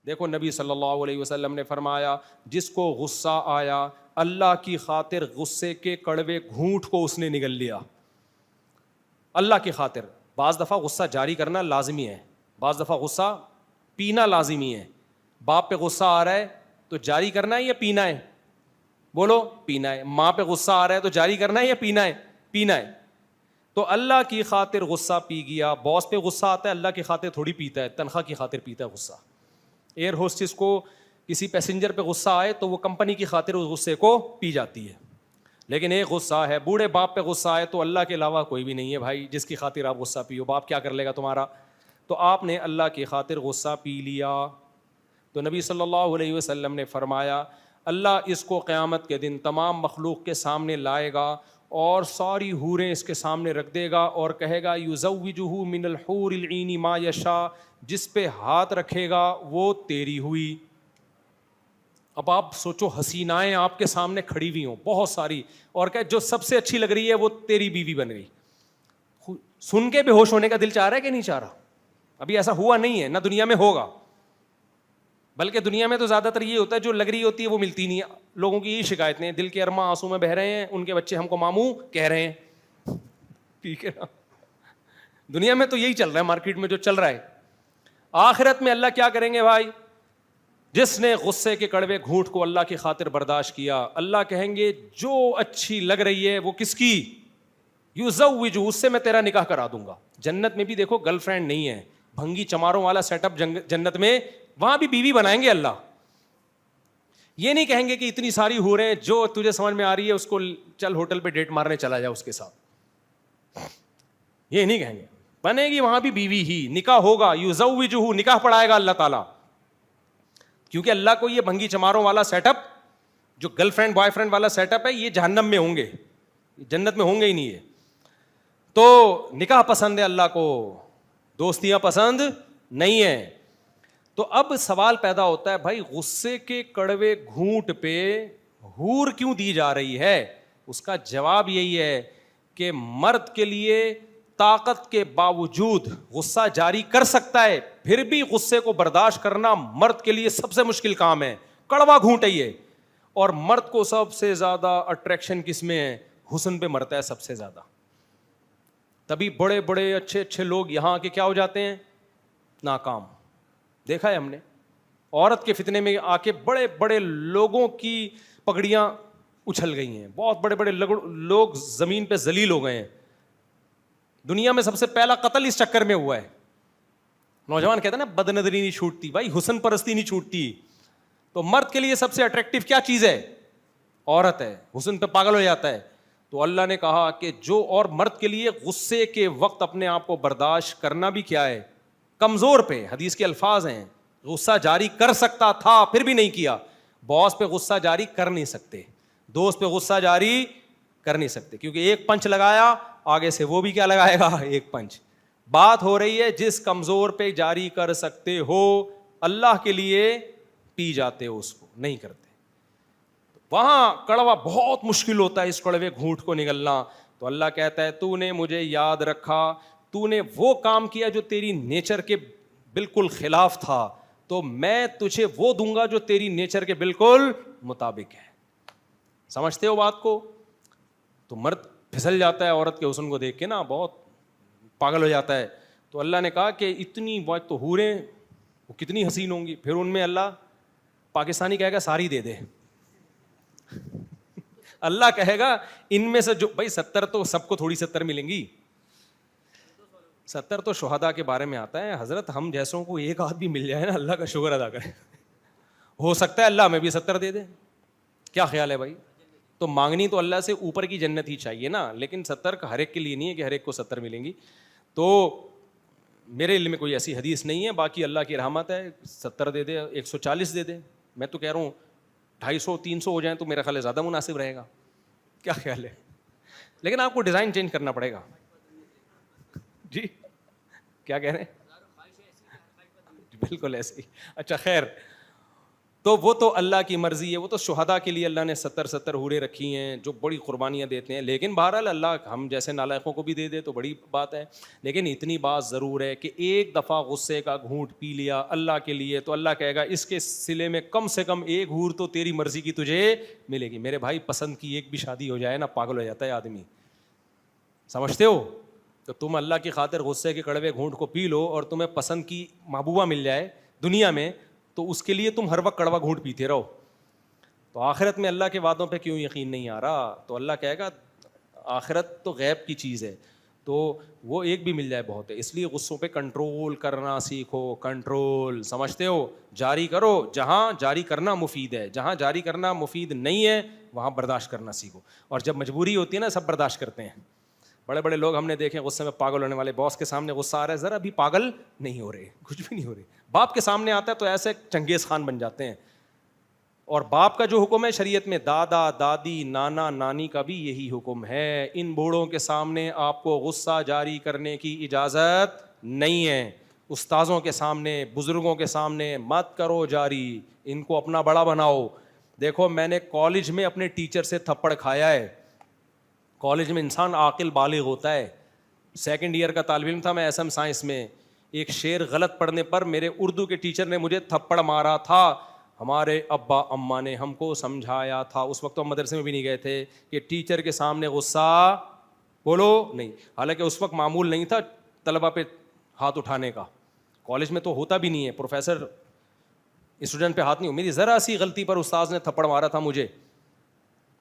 دیکھو نبی صلی اللہ علیہ وسلم نے فرمایا جس کو غصہ آیا اللہ کی خاطر غصے کے کڑوے گھونٹ کو اس نے نگل لیا. اللہ کی خاطر. بعض دفعہ غصہ جاری کرنا لازمی ہے, بعض دفعہ غصہ پینا لازمی ہے. باپ پہ غصہ آ رہا ہے تو جاری کرنا ہے یا پینا ہے؟ بولو پینا ہے. ماں پہ غصہ آ رہا ہے تو جاری کرنا ہے یا پینا ہے؟ پینا ہے. تو اللہ کی خاطر غصہ پی گیا. باس پہ غصہ آتا ہے, اللہ کی خاطر تھوڑی پیتا ہے, تنخواہ کی خاطر پیتا ہے غصہ. ایئر ہوسٹس کو کسی پیسنجر پہ غصہ آئے تو وہ کمپنی کی خاطر اس غصے کو پی جاتی ہے. لیکن ایک غصہ ہے, بوڑھے باپ پہ غصہ آئے تو اللہ کے علاوہ کوئی بھی نہیں ہے بھائی جس کی خاطر آپ غصہ پیو. باپ کیا کر لے گا تمہارا؟ تو آپ نے اللہ کی خاطر غصہ پی لیا. تو نبی صلی اللہ علیہ وسلم نے فرمایا اللہ اس کو قیامت کے دن تمام مخلوق کے سامنے لائے گا اور ساری حوریں اس کے سامنے رکھ دے گا اور کہے گا یزوجہ من الحور العین ما یشاء, جس پہ ہاتھ رکھے گا وہ تیری ہوئی. اب آپ سوچو حسینائیں آپ کے سامنے کھڑی ہوئی ہوں بہت ساری, اور کہ جو سب سے اچھی لگ رہی ہے وہ تیری بیوی بن گئی. سن کے بے ہوش ہونے کا دل چاہ رہا ہے کہ نہیں چاہ رہا؟ ابھی ایسا ہوا نہیں ہے, نہ دنیا میں ہوگا. بلکہ دنیا میں تو زیادہ تر یہ ہوتا ہے جو لگ رہی ہوتی ہے وہ ملتی نہیں ہے. لوگوں کی یہ شکایتیں, دل کے ارماں آنسو میں بہ رہے ہیں, ان کے بچے ہم کو ماموں کہہ رہے ہیں. ٹھیک ہے نا, دنیا میں تو یہی چل رہا ہے, مارکیٹ میں جو چل رہا ہے. آخرت میں اللہ کیا کریں گے بھائی؟ جس نے غصے کے کڑوے گھونٹ کو اللہ کی خاطر برداشت کیا, اللہ کہیں گے جو اچھی لگ رہی ہے وہ کس کی؟ یزوجہ, اس سے میں تیرا نکاح کرا دوں گا. جنت میں بھی دیکھو گرل فرینڈ نہیں ہے, بھنگی چماروں والا سیٹ اپ جنت میں, وہاں بھی بیوی بنائیں گے اللہ. یہ نہیں کہیں گے کہ اتنی ساری حوریں جو تجھے سمجھ میں آ رہی ہے اس کو چل ہوٹل پہ ڈیٹ مارنے چلا جا اس کے ساتھ, یہ نہیں کہیں گے. بنے گی وہاں بھی بیوی ہی, نکاح ہوگا. یزوجہ, نکاح پڑھائے گا اللہ تعالیٰ, کیونکہ اللہ کو یہ بھنگی چماروں والا سیٹ اپ, جو گرل فرینڈ بوائے فرینڈ والا سیٹ اپ ہے, یہ جہنم میں ہوں گے, جنت میں ہوں گے ہی نہیں ہے. تو نکاح پسند ہے اللہ کو, دوستیاں پسند نہیں ہے. تو اب سوال پیدا ہوتا ہے بھائی غصے کے کڑوے گھونٹ پہ حور کیوں دی جا رہی ہے؟ اس کا جواب یہی ہے کہ مرد کے لیے طاقت کے باوجود غصہ جاری کر سکتا ہے, پھر بھی غصے کو برداشت کرنا مرد کے لیے سب سے مشکل کام ہے. کڑوا گھونٹ ہے یہ. اور مرد کو سب سے زیادہ اٹریکشن کس میں ہے؟ حسن پہ مرتا ہے سب سے زیادہ. تبھی بڑے بڑے اچھے اچھے لوگ یہاں کے کیا ہو جاتے ہیں؟ ناکام. دیکھا ہے ہم نے, عورت کے فتنے میں آ کے بڑے بڑے لوگوں کی پگڑیاں اچھل گئی ہیں, بہت بڑے بڑے لوگ زمین پہ ذلیل ہو گئے ہیں. دنیا میں سب سے پہلا قتل اس چکر میں ہوا ہے. نوجوان کہتے ہیں نا بد نظری نہیں چھوٹتی, بھائی حسن پرستی نہیں چھوٹتی. تو مرد کے لیے سب سے اٹریکٹیو کیا چیز ہے؟ عورت ہے, حسن پہ پاگل ہو جاتا ہے. تو اللہ نے کہا کہ جو, اور مرد کے لیے غصے کے وقت اپنے آپ کو برداشت کرنا بھی کیا ہے؟ کمزور پہ. حدیث کے الفاظ ہیں, غصہ جاری کر سکتا تھا پھر بھی نہیں کیا. باس پہ غصہ جاری کر نہیں سکتے, دوست پہ غصہ جاری کر نہیں سکتے, کیونکہ ایک پنچ لگایا آگے سے وہ بھی کیا لگائے گا؟ ایک پنچ. بات ہو رہی ہے جس کمزور پہ جاری کر سکتے ہو, اللہ کے لیے پی جاتے ہو, اس کو نہیں کرتے. وہاں کڑوا بہت مشکل ہوتا ہے, اس کڑوے گھونٹ کو نگلنا. تو اللہ کہتا ہے تو نے مجھے یاد رکھا, تو نے وہ کام کیا جو تیری نیچر کے بالکل خلاف تھا, تو میں تجھے وہ دوں گا جو تیری نیچر کے بالکل مطابق ہے. سمجھتے ہو بات کو؟ تو مرد پھسل جاتا ہے عورت کے حسن کو دیکھ کے نا, بہت پاگل ہو جاتا ہے. تو اللہ نے کہا کہ اتنی بات تو حوریں وہ کتنی حسین ہوں گی, پھر ان میں اللہ پاکستانی کہے گا ساری دے دے. اللہ کہے گا ان میں سے جو, بھائی 70 تو سب کو تھوڑی 70 ملیں گی, 70 تو شہداء کے بارے میں آتا ہے. حضرت ہم جیسوں کو ایک آدھ بھی مل جائے نا, اللہ کا شکر ادا کرے. ہو سکتا ہے اللہ ہمیں بھی 70 دے دے. کیا خیال ہے بھائی؟ تو مانگنی تو اللہ سے اوپر کی جنت ہی چاہیے نا, لیکن 70 کا ہر ایک کے لیے نہیں ہے کہ ہر ایک کو 70 ملیں گی. تو میرے علم میں کوئی ایسی حدیث نہیں ہے, باقی اللہ کی رحمت ہے. 70 دے دے, 140 دے دے. میں تو کہہ رہا ہوں 250 300 ہو جائیں تو میرا خیال ہے زیادہ مناسب رہے گا. کیا خیال ہے؟ لیکن آپ کو ڈیزائن چینج کرنا پڑے گا. جی کیا کہہ رہے ہیں؟ بالکل ایسے ہی. اچھا خیر, تو وہ تو اللہ کی مرضی ہے, وہ تو شہداء کے لیے اللہ نے 70 حوریں رکھی ہیں جو بڑی قربانیاں دیتے ہیں. لیکن بہرحال اللہ ہم جیسے نالائقوں کو بھی دے دے تو بڑی بات ہے. لیکن اتنی بات ضرور ہے کہ ایک دفعہ غصے کا گھونٹ پی لیا اللہ کے لیے تو اللہ کہے گا اس کے سلے میں کم سے کم ایک حور تو تیری مرضی کی تجھے ملے گی. میرے بھائی پسند کی ایک بھی شادی ہو جائے نا پاگل ہو جاتا ہے آدمی, سمجھتے ہو؟ تو تم اللہ کی خاطر غصے کے کڑوے گھونٹ کو پی لو اور تمہیں پسند کی محبوبہ مل جائے دنیا میں تو اس کے لیے تم ہر وقت کڑوا گھونٹ پیتے رہو. تو آخرت میں اللہ کے وعدوں پہ کیوں یقین نہیں آ رہا؟ تو اللہ کہے گا آخرت تو غیب کی چیز ہے, تو وہ ایک بھی مل جائے بہت ہے. اس لیے غصوں پہ کنٹرول کرنا سیکھو. کنٹرول سمجھتے ہو؟ جاری کرو جہاں جاری کرنا مفید ہے, جہاں جاری کرنا مفید نہیں ہے وہاں برداشت کرنا سیکھو. اور جب مجبوری ہوتی ہے نا سب برداشت کرتے ہیں. بڑے بڑے لوگ ہم نے دیکھے غصے میں پاگل ہونے والے, باس کے سامنے غصہ آ رہا ہے ذرا بھی پاگل نہیں ہو رہے, کچھ بھی نہیں ہو رہے. باپ کے سامنے آتا ہے تو ایسے چنگیز خان بن جاتے ہیں. اور باپ کا جو حکم ہے شریعت میں, دادا دادی نانا نانی کا بھی یہی حکم ہے. ان بوڑھوں کے سامنے آپ کو غصہ جاری کرنے کی اجازت نہیں ہے. استاذوں کے سامنے بزرگوں کے سامنے مت کرو جاری, ان کو اپنا بڑا بناؤ. دیکھو میں نے کالج میں اپنے ٹیچر سے تھپڑ کھایا ہے. کالج میں انسان عاقل بالغ ہوتا ہے. 2nd ایئر کا طالب علم تھا میں ایس ایم سائنس میں. ایک شعر غلط پڑھنے پر میرے اردو کے ٹیچر نے مجھے تھپڑ مارا تھا. ہمارے ابا اماں نے ہم کو سمجھایا تھا, اس وقت ہم مدرسے میں بھی نہیں گئے تھے, کہ ٹیچر کے سامنے غصہ بولو نہیں. حالانکہ اس وقت معمول نہیں تھا طلبہ پہ ہاتھ اٹھانے کا, کالج میں تو ہوتا بھی نہیں ہے, پروفیسر اسٹوڈنٹ پہ ہاتھ نہیں ہو. میری ذرا سی غلطی پر استاذ نے تھپڑ مارا تھا مجھے,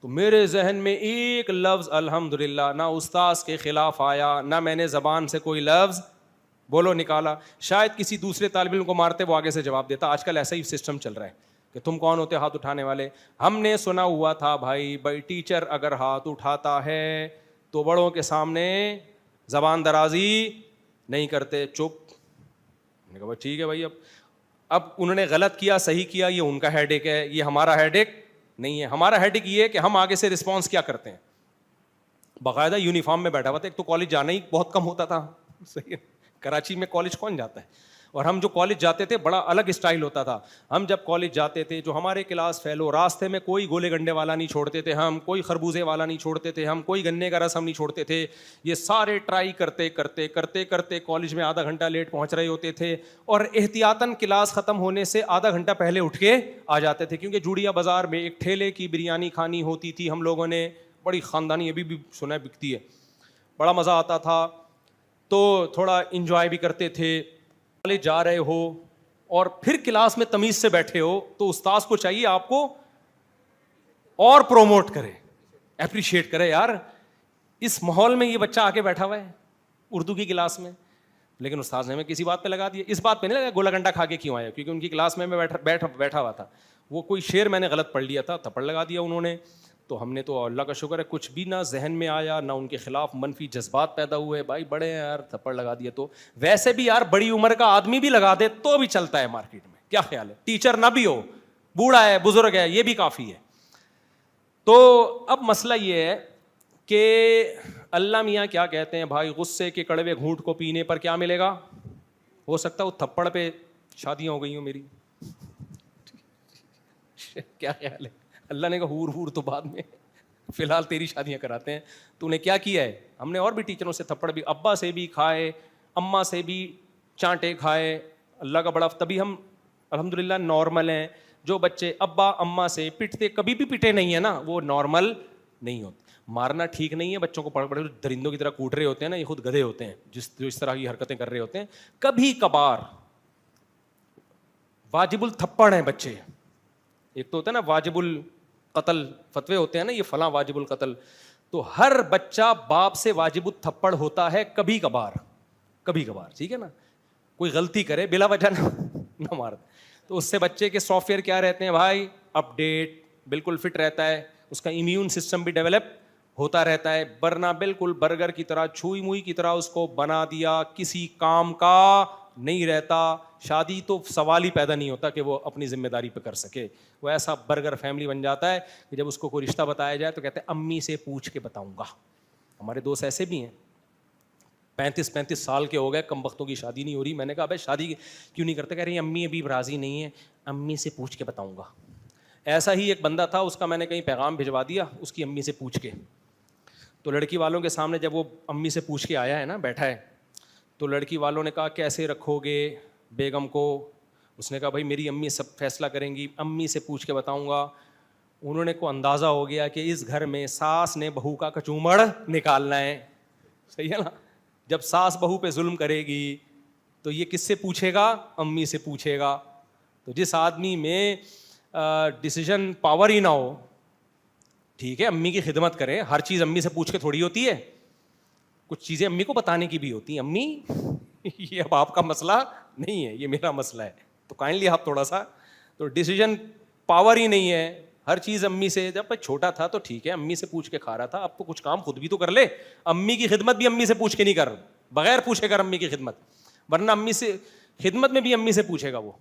تو میرے ذہن میں ایک لفظ الحمدللہ نہ استاذ کے خلاف آیا, نہ میں نے زبان سے کوئی لفظ بولو نکالا. شاید کسی دوسرے طالب علم کو مارتے وہ آگے سے جواب دیتا. آج کل ایسا ہی سسٹم چل رہا ہے کہ تم کون ہوتے ہاتھ اٹھانے والے. ہم نے سنا ہوا تھا بھائی ٹیچر اگر ہاتھ اٹھاتا ہے تو بڑوں کے سامنے زبان درازی نہیں کرتے, چپ. میں نے کہا ٹھیک ہے بھائی. اب انہوں نے غلط کیا صحیح کیا یہ ان کا ہیڈ ایک ہے, یہ ہمارا ہیڈ ایک نہیں ہے. ہمارا ہیڈ ایک یہ ہے کہ ہم آگے سے رسپانس کیا کرتے ہیں. باقاعدہ یونیفارم میں بیٹھا ہوا تھا. ایک تو کالج جانا ہی بہت کم ہوتا تھا, صحیح ہے, کراچی میں کالج کون جاتا ہے, اور ہم جو کالج جاتے تھے بڑا الگ اسٹائل ہوتا تھا. ہم جب کالج جاتے تھے جو ہمارے کلاس فیلو, راستے میں کوئی گولے گنڈے والا نہیں چھوڑتے تھے ہم, کوئی خربوزے والا نہیں چھوڑتے تھے ہم, کوئی گنے کا رس ہم نہیں چھوڑتے تھے. یہ سارے ٹرائی کرتے کرتے کرتے کرتے کالج میں آدھا گھنٹہ لیٹ پہنچ رہے ہوتے تھے, اور احتیاطاً کلاس ختم ہونے سے آدھا گھنٹہ پہلے اٹھ کے آ جاتے تھے, کیونکہ جوڑیا بازار میں ایک ٹھیلے کی بریانی کھانی ہوتی تھی ہم لوگوں نے, بڑی خاندانی, ابھی بھی سنا ہے بکتی ہے, بڑا مزہ آتا تھا. تو تھوڑا انجوائے بھی کرتے تھے. کالج جا رہے ہو اور پھر کلاس میں تمیز سے بیٹھے ہو تو استاذ کو چاہیے آپ کو اور پروموٹ کرے, اپریشیٹ کرے. یار اس ماحول میں یہ بچہ آ کے بیٹھا ہوا ہے اردو کی کلاس میں, لیکن استاذ نے ہمیں کسی بات پہ لگا دیا. اس بات پہ نہیں لگا گولا گنڈا کھا کے کیوں آیا, کیونکہ ان کی کلاس میں بیٹھا ہوا تھا. وہ کوئی شعر میں نے غلط پڑھ لیا تھا, تھپڑ لگا دیا انہوں نے. تو ہم نے تو اللہ کا شکر ہے کچھ بھی نہ ذہن میں آیا, نہ ان کے خلاف منفی جذبات پیدا ہوئے. بھائی بڑے ہیں یار, تھپڑ لگا دیے. تو ویسے بھی یار بڑی عمر کا آدمی بھی لگا دے تو بھی چلتا ہے مارکیٹ میں, کیا خیال ہے؟ ٹیچر نہ بھی ہو, بوڑھا ہے بزرگ ہے, یہ بھی کافی ہے. تو اب مسئلہ یہ ہے کہ اللہ میاں کیا کہتے ہیں بھائی, غصے کے کڑوے گھونٹ کو پینے پر کیا ملے گا. ہو سکتا ہے وہ تھپڑ پہ شادیاں ہو گئی ہوں میری, کیا خیال ہے؟ اللہ نے کہا ہور تو بعد میں, فی الحال تیری شادیاں کراتے ہیں. تو نے کیا کیا ہے؟ ہم نے اور بھی ٹیچروں سے تھپڑ بھی, ابا سے بھی کھائے, اماں سے بھی چانٹے کھائے. اللہ کا بڑا, تبھی ہم الحمدللہ نارمل ہیں. جو بچے ابا اماں سے پٹتے, کبھی بھی پٹے نہیں ہیں نا, وہ نارمل نہیں ہوتے. مارنا ٹھیک نہیں ہے بچوں کو, پڑھ پڑھ درندوں کی طرح کوٹ رہے ہوتے ہیں نا, یہ خود گدھے ہوتے ہیں جو اس طرح کی حرکتیں کر رہے ہوتے ہیں. کبھی کبھار واجب التھپڑ ہیں بچے. ایک تو ہوتا ہے نا واجب القتل, فتوے ہوتے ہیں نا یہ فلاں واجب القتل. تو ہر بچہ باپ سے واجب التھپڑ ہوتا ہے کبھی کبھار, کبھی کبھار, ٹھیک ہے نا. کوئی غلطی کرے بلا وجہ نہ مار, تو اس سے بچے کے سافٹ ویئر کیا رہتے ہیں بھائی, اپ ڈیٹ, بالکل فٹ رہتا ہے, اس کا امیون سسٹم بھی ڈیولپ ہوتا رہتا ہے. ورنہ بالکل برگر کی طرح, چھوئی موئی کی طرح اس کو بنا دیا, کسی کام کا نہیں رہتا. شادی تو سوال ہی پیدا نہیں ہوتا کہ وہ اپنی ذمہ داری پہ کر سکے. وہ ایسا برگر فیملی بن جاتا ہے کہ جب اس کو کوئی رشتہ بتایا جائے تو کہتے ہیں امی سے پوچھ کے بتاؤں گا. ہمارے دوست ایسے بھی ہیں, 35 سال کے ہو گئے، کم بختوں کی شادی نہیں ہو رہی. میں نے کہا بھائی شادی کیوں نہیں کرتے؟ کہہ رہی امی ابھی راضی نہیں ہے، امی سے پوچھ کے بتاؤں گا. ایسا ہی ایک بندہ تھا، اس کا میں نے کہیں پیغام بھجوا دیا اس کی امی سے پوچھ کے. تو لڑکی والوں کے سامنے جب وہ امی سے پوچھ کے آیا ہے نا، بیٹھا ہے، تو لڑکی والوں نے کہا کیسے رکھو گے بیگم کو؟ اس نے کہا بھائی میری امی سب فیصلہ کریں گی، امی سے پوچھ کے بتاؤں گا. انہوں نے کو اندازہ ہو گیا کہ اس گھر میں ساس نے بہو کا کچومڑ نکالنا ہے. صحیح ہے نا؟ جب ساس بہو پہ ظلم کرے گی تو یہ کس سے پوچھے گا؟ امی سے پوچھے گا. تو جس آدمی میں ڈیسیژن پاور ہی نہ ہو، ٹھیک ہے امی کی خدمت کرے، ہر چیز امی سے پوچھ کے تھوڑی ہوتی ہے، کچھ چیزیں امی کو بتانے کی بھی ہوتی ہیں. امی یہ اب آپ کا مسئلہ نہیں ہے، یہ میرا مسئلہ ہے، تو کائنڈلی آپ تھوڑا سا، تو ڈیسیژن پاور ہی نہیں ہے، ہر چیز امی سے. جب میں چھوٹا تھا تو ٹھیک ہے امی سے پوچھ کے کھا رہا تھا، اب تو کچھ کام خود بھی تو کر لے. امی کی خدمت بھی امی سے پوچھ کے نہیں کر، بغیر پوچھے کر امی کی خدمت، ورنہ امی سے خدمت میں بھی امی سے پوچھے گا وہ.